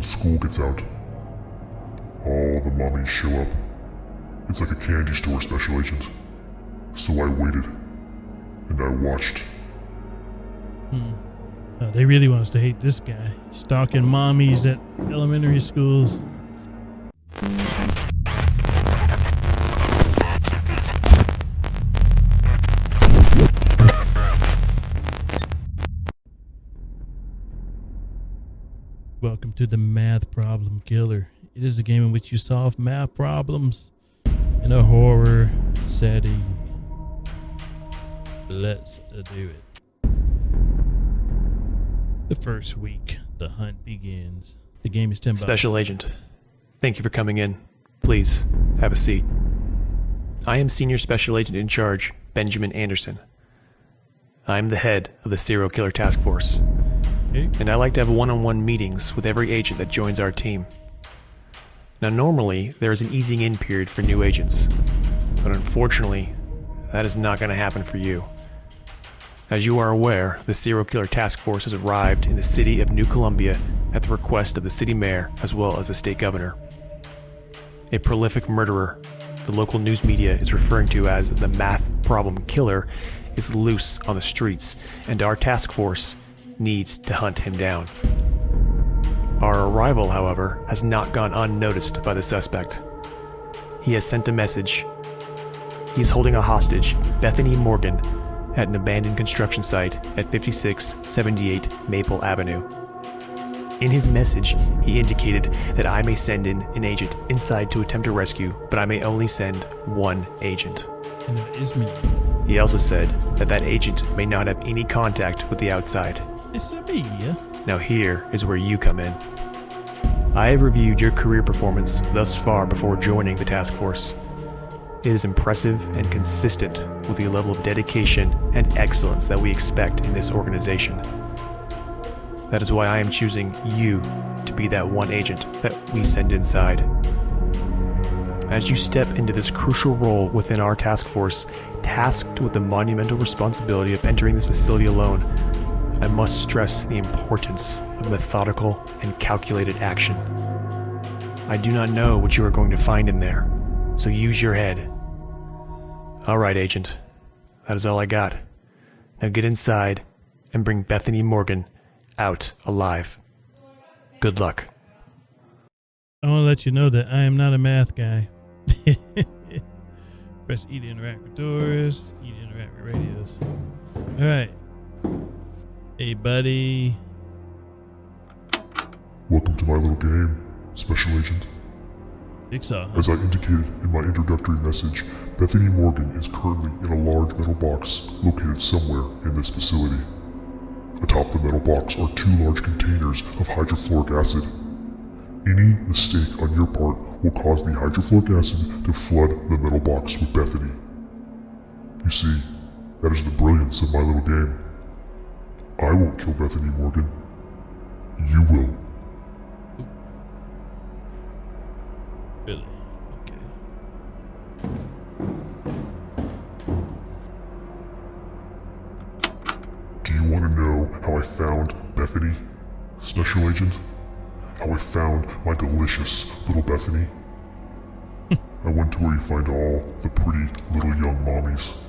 school gets out, all the mommies show up. It's like a candy store, Special Agent. So I waited, and I watched. Oh, they really want us to hate this guy. Stalking mommies at elementary schools. Welcome to the Math Problem Killer. It is a game in which you solve math problems in a horror setting. Let's do it. The first week, the hunt begins. The game is $10. Special Agent, thank you for coming in. Please, have a seat. I am Senior Special Agent in Charge, Benjamin Anderson. I am the head of the Serial Killer Task Force. Okay. And I like to have one-on-one meetings with every agent that joins our team. Now normally, there is an easing in period for new agents, but unfortunately, that is not going to happen for you. As you are aware, the Serial Killer Task Force has arrived in the city of New Columbia at the request of the city mayor as well as the state governor. A prolific murderer, the local news media is referring to as the Math Problem Killer, is loose on the streets, and our task force needs to hunt him down. Our arrival, however, has not gone unnoticed by the suspect. He has sent a message. He is holding a hostage, Bethany Morgan, at an abandoned construction site at 5678 Maple Avenue. In his message, he indicated that I may send in an agent inside to attempt a rescue, but I may only send one agent. And that is me. He also said that that agent may not have any contact with the outside. It's a me. Now here is where you come in. I have reviewed your career performance thus far before joining the task force. It is impressive and consistent with the level of dedication and excellence that we expect in this organization. That is why I am choosing you to be that one agent that we send inside. As you step into this crucial role within our task force, tasked with the monumental responsibility of entering this facility alone, I must stress the importance of methodical and calculated action. I do not know what you are going to find in there, so use your head. All right, Agent. That is all I got. Now get inside and bring Bethany Morgan out alive. Good luck. I want to let you know that I am not a math guy. Press E to interact with doors, E to interact with radios. All right. Hey, buddy. Welcome to my little game, Special Agent. Jigsaw. As I indicated in my introductory message, Bethany Morgan is currently in a large metal box located somewhere in this facility. Atop the metal box are two large containers of hydrofluoric acid. Any mistake on your part will cause the hydrofluoric acid to flood the metal box with Bethany. You see, that is the brilliance of my little game. I won't kill Bethany Morgan. You will. Really? Okay. Do you want to know how I found Bethany, Special Agent? How I found my delicious little Bethany? I went to where you find all the pretty little young mommies.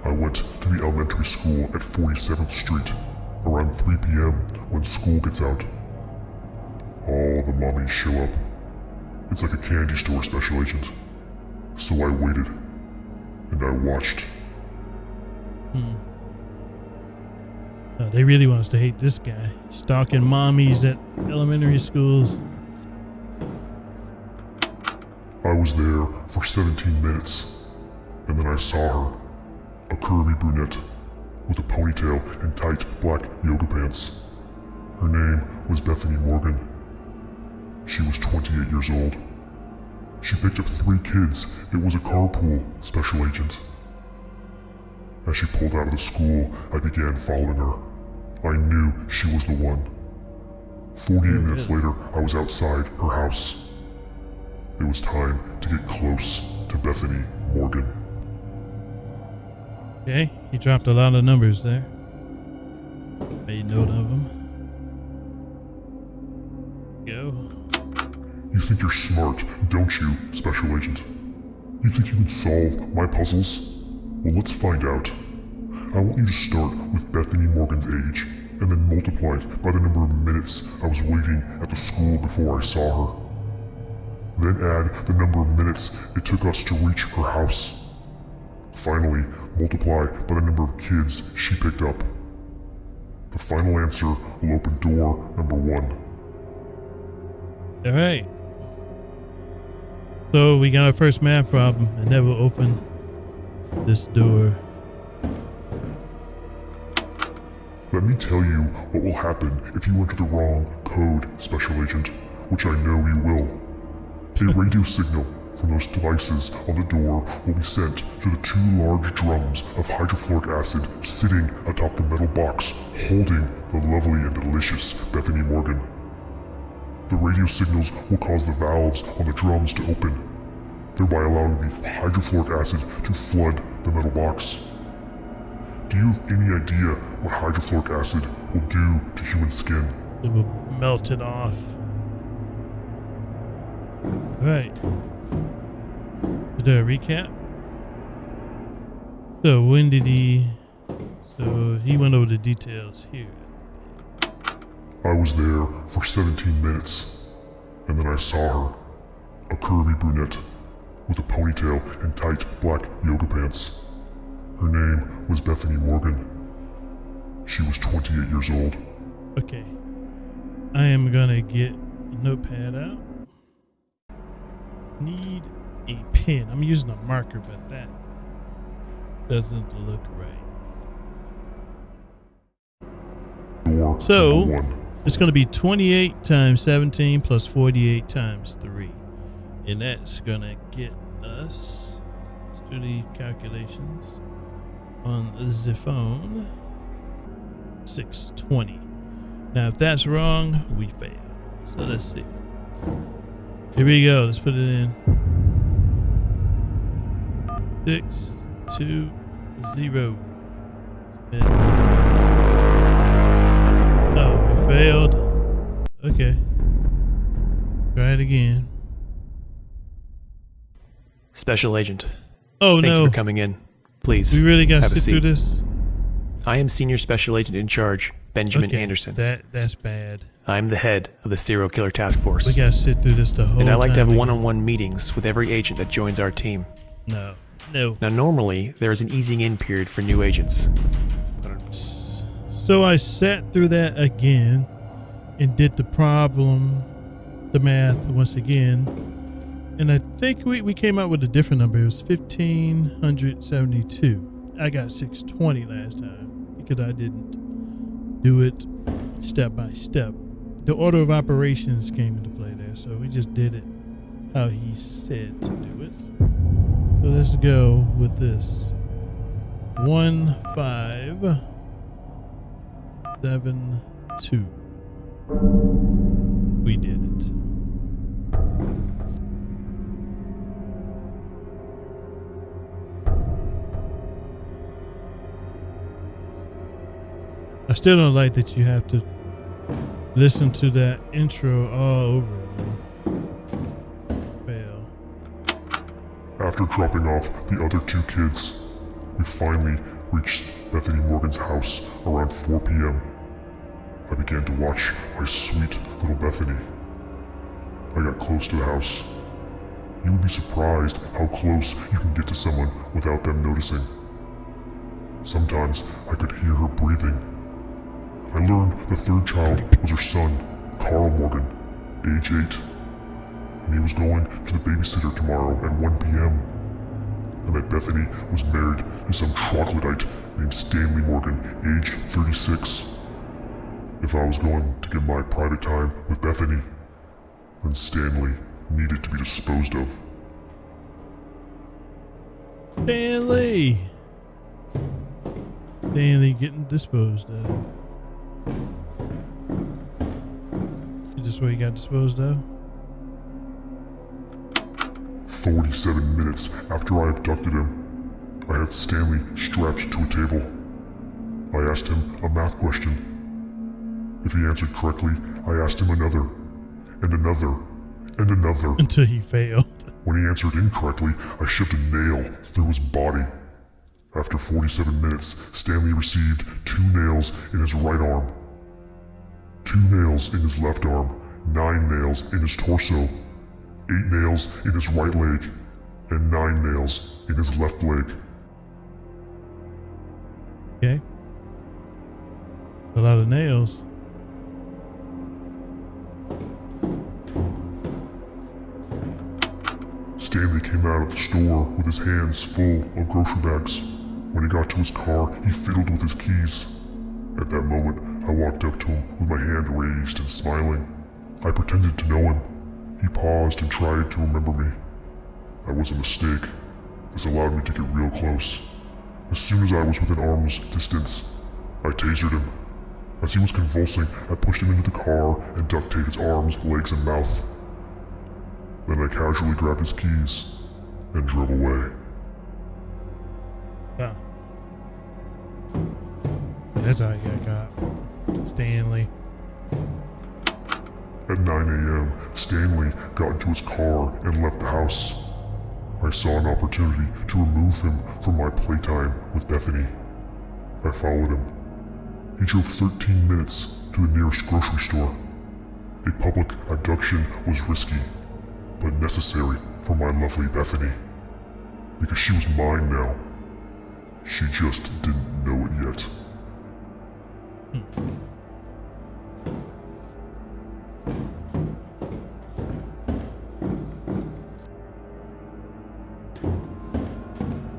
I went to the elementary school at 47th Street around 3 p.m. when school gets out. All the mommies show up. It's like a candy store, Special Agent. So I waited, and I watched. Oh, they really want us to hate this guy. Stalking mommies at elementary schools. I was there for 17 minutes, and then I saw her. A curvy brunette with a ponytail and tight black yoga pants. Her name was Bethany Morgan. She was 28 years old. She picked up 3 kids. It was a carpool, Special Agent. As she pulled out of the school, I began following her. I knew she was the one. 48 minutes later, I was outside her house. It was time to get close to Bethany Morgan. Okay, he dropped a lot of numbers there. Made note of them. Go. You think you're smart, don't you, Special Agent? You think you can solve my puzzles? Well, let's find out. I want you to start with Bethany Morgan's age, and then multiply it by the number of minutes I was waiting at the school before I saw her. Then add the number of minutes it took us to reach her house. Finally, multiply by the number of kids she picked up. The final answer will open door number 1. All right. So we got our first math problem, and that will open this door. Let me tell you what will happen if you enter the wrong code, Special Agent, which I know you will. A radio signal from those devices on the door will be sent to the 2 large drums of hydrofluoric acid sitting atop the metal box holding the lovely and delicious Bethany Morgan. The radio signals will cause the valves on the drums to open, thereby allowing the hydrofluoric acid to flood the metal box. Do you have any idea what hydrofluoric acid will do to human skin? It will melt it off. All right. To do a recap. So when did he? So he went over the details here. I was there for 17 minutes, and then I saw her, a curvy brunette with a ponytail and tight black yoga pants. Her name was Bethany Morgan. She was 28 years old. Okay. I am gonna get a notepad out. Need a pen. I'm using a marker, but that doesn't look right. Door So number 1. it's gonna be 28 times 17 plus 48 times 3. And that's gonna get us, let's do the calculations on the phone, 620. Now if that's wrong, we fail. So let's see. Here we go, let's put it in. 6, 2, 0. Oh, we failed. Okay. Try it again. Special Agent, Oh thank no. you for coming in. Please, We really gotta have a sit through seat. this? I am Senior Special Agent in Charge, Benjamin Okay, Anderson. That's bad. I'm the head of the Serial Killer Task Force. We gotta sit through this the whole time. And I like to have again. one-on-one meetings with every agent that joins our team. No. Now normally, there is an easing in period for new agents. So I sat through that again and did the problem, the math once again. And I think we came out with a different number. It was 1,572. I got 620 last time because I didn't do it step by step. The order of operations came into play there, so we just did it how he said to do it. So let's go with this. 1572. We did it. I still don't like that you have to listen to that intro all over again. Fail. After dropping off the other 2 kids, we finally reached Bethany Morgan's house around 4 p.m. I began to watch my sweet little Bethany. I got close to the house. You would be surprised how close you can get to someone without them noticing. Sometimes I could hear her breathing. I learned the 3rd child was her son, Carl Morgan, age 8, and he was going to the babysitter tomorrow at 1 p.m. And that Bethany was married to some troglodyte named Stanley Morgan, age 36. If I was going to get my private time with Bethany, then Stanley needed to be disposed of. Stanley! Stanley getting disposed of. Is this where he got disposed of? 47 minutes after I abducted him, I had Stanley strapped to a table. I asked him a math question. If he answered correctly, I asked him another. and another, and another. Until he failed. When he answered incorrectly, I shoved a nail through his body. After 47 minutes, Stanley received 2 nails in his right arm, 2 nails in his left arm, 9 nails in his torso, 8 nails in his right leg, and 9 nails in his left leg. Okay. A lot of nails. Stanley came out of the store with his hands full of grocery bags. When he got to his car, he fiddled with his keys. At that moment, I walked up to him with my hand raised and smiling. I pretended to know him. He paused and tried to remember me. That was a mistake. This allowed me to get real close. As soon as I was within arm's distance, I tasered him. As he was convulsing, I pushed him into the car and duct taped his arms, legs, and mouth. Then I casually grabbed his keys and drove away. Wow. That's how he got Stanley. At 9 a.m., Stanley got into his car and left the house. I saw an opportunity to remove him from my playtime with Bethany. I followed him. He drove 13 minutes to the nearest grocery store. A public abduction was risky, but necessary for my lovely Bethany. Because she was mine now. She just didn't know it yet.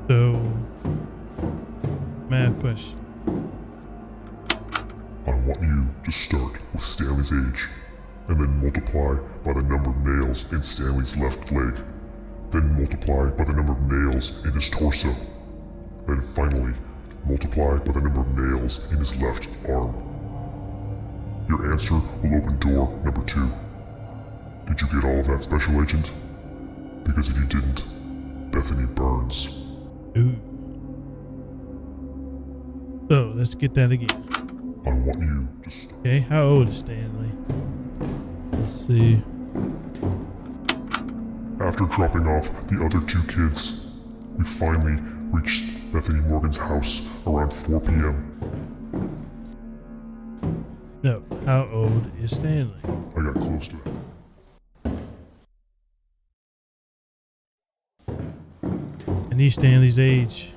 So, math question. I want you to start with Stanley's age, and then multiply by the number of nails in Stanley's left leg, then multiply by the number of nails in his torso, then finally multiply by the number of nails in his left arm. Your answer will open door number 2. Did you get all of that, Special Agent? Because if you didn't, Bethany burns. Ooh. So, let's get that again. I want you to start. Okay, how old is Stanley? Let's see. After dropping off the other 2 kids, we finally reached Bethany Morgan's house around 4 p.m. No, how old is Stanley? I got close to it. I need Stanley's age.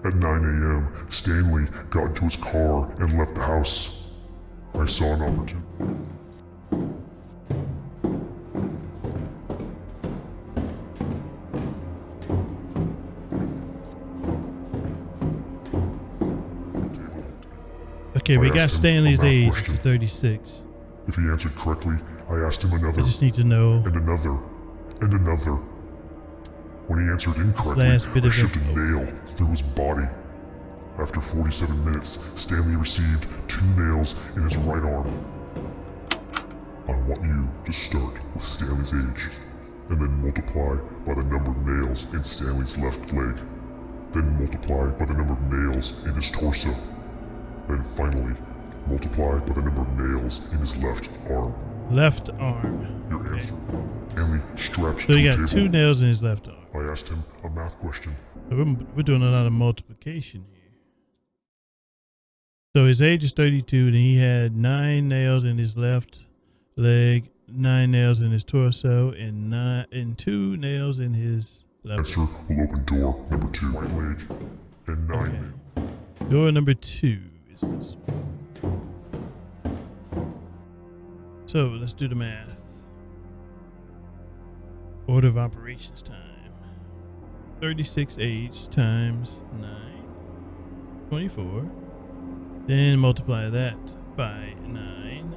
At 9 a.m., Stanley got into his car and left the house. I saw an opportunity. Okay, we I got asked him Stanley's a math age question. to 36. If he answered correctly, I asked him I another, just need to know. and another, and another. When he answered incorrectly, Last bit I of shoved a info. nail through his body. After 47 minutes, Stanley received 2 nails in his right arm. I want you to start with Stanley's age, and then multiply by the number of nails in Stanley's left leg, then multiply by the number of nails in his torso, then finally multiply by the number of nails in his left arm. Left arm. Your Okay. answer. Stanley strapped So to he a got table. 2 nails in his left arm. I asked him a math question. So we're doing a lot of multiplication here. So his age is 32, and he had 9 nails in his left leg, 9 nails in his torso, and 2 nails in his left. Answer will open door number 2. Right leg and 9 Okay. nails. Door number 2 is this one. So let's do the math. Order of operations time. 36 age times 9. 24. Then multiply that by 9,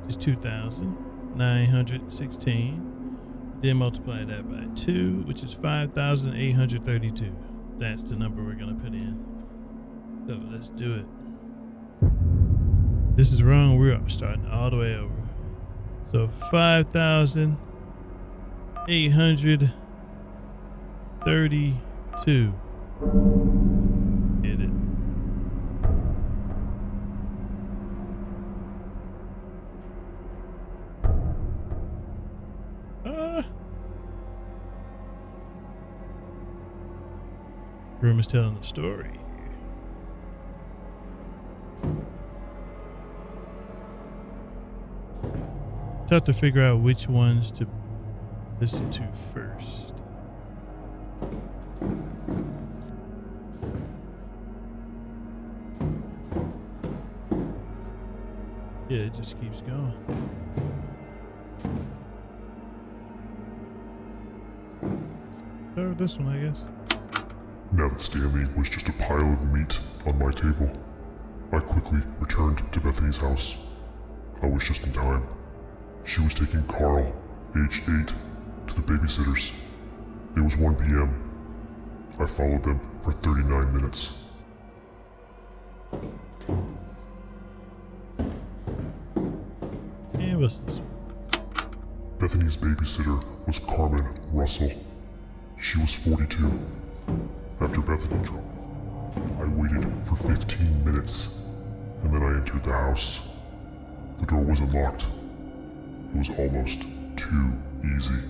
which is 2,916. Then multiply that by 2, which is 5,832. That's the number we're going to put in. So let's do it. This is wrong. We're starting all the way over. So 5,832. Get it. Room is telling a story. It's tough to figure out which ones to listen to first. Yeah, it just keeps going. So this one, I guess. Now that Stanley was just a pile of meat on my table, I quickly returned to Bethany's house. I was just in time. She was taking Carl, age 8, to the babysitters. It was 1 p.m. I followed them for 39 minutes. And what's this one? Bethany's babysitter was Carmen Russell. She was 42. After Bethany drove, I waited for 15 minutes, and then I entered the house. The door was unlocked. It was almost too easy.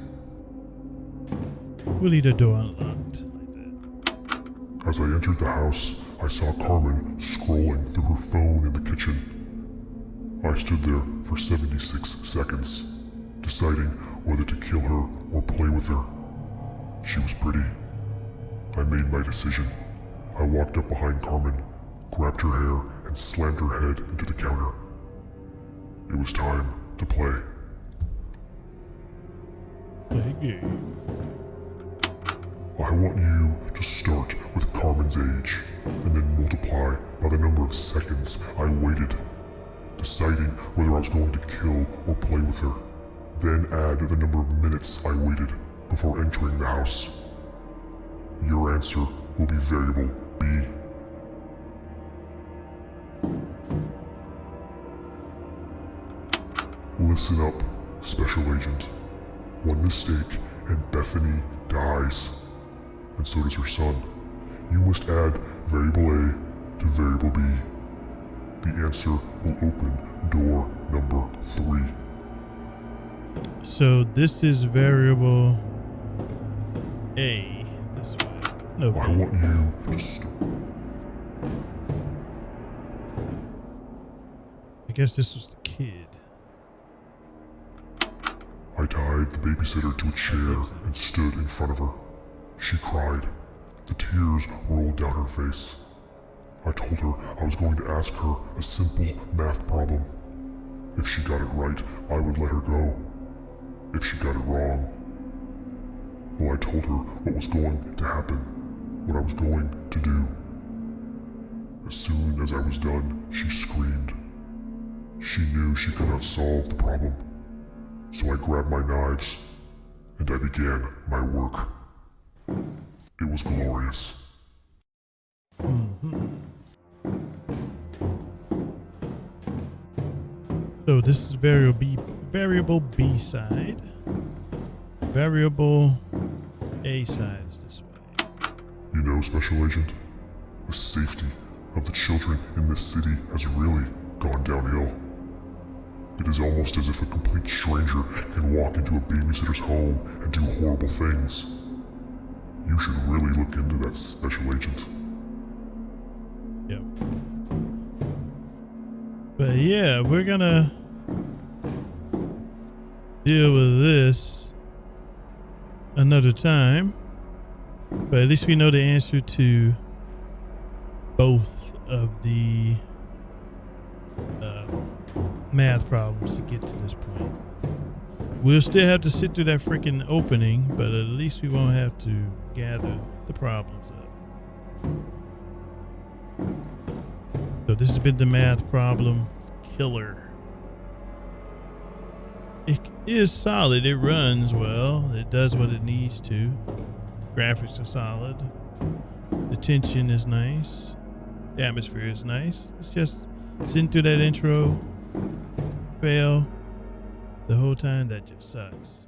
We'll leave the door unlocked like that. As I entered the house, I saw Carmen scrolling through her phone in the kitchen. I stood there for 76 seconds, deciding whether to kill her or play with her. She was pretty. I made my decision. I walked up behind Carmen, grabbed her hair, and slammed her head into the counter. It was time to play. Play game. I want you to start with Carmen's age, and then multiply by the number of seconds I waited, deciding whether I was going to kill or play with her. Then add the number of minutes I waited before entering the house. Your answer will be variable B. Listen up, Special Agent. One mistake and Bethany dies. And so does her son. You must add variable A to variable B. The answer will open door number 3. So this is variable A. This way. No. I want you to start. I guess this was the kid. I tied the babysitter to a chair and stood in front of her. She cried. The tears rolled down her face. I told her I was going to ask her a simple math problem. If she got it right, I would let her go. If she got it wrong, well, I told her what was going to happen, what I was going to do. As soon as I was done, she screamed. She knew she could not solve the problem. So I grabbed my knives, and I began my work. It was glorious. So this is variable B side. Variable A side is this way. You know, Special Agent, the safety of the children in this city has really gone downhill. It is almost as if a complete stranger can walk into a babysitter's home and do horrible things. You should really look into that, Special Agent. Yep. But yeah, we're gonna deal with this another time. But at least we know the answer to both of the math problems to get to this point. We'll still have to sit through that freaking opening, but at least we won't have to gather the problems up. So this has been the math problem killer. It is solid. It runs well. It does what it needs to. Graphics are solid. The tension is nice. The atmosphere is nice. It's just sitting through that intro fail the whole time. That just sucks.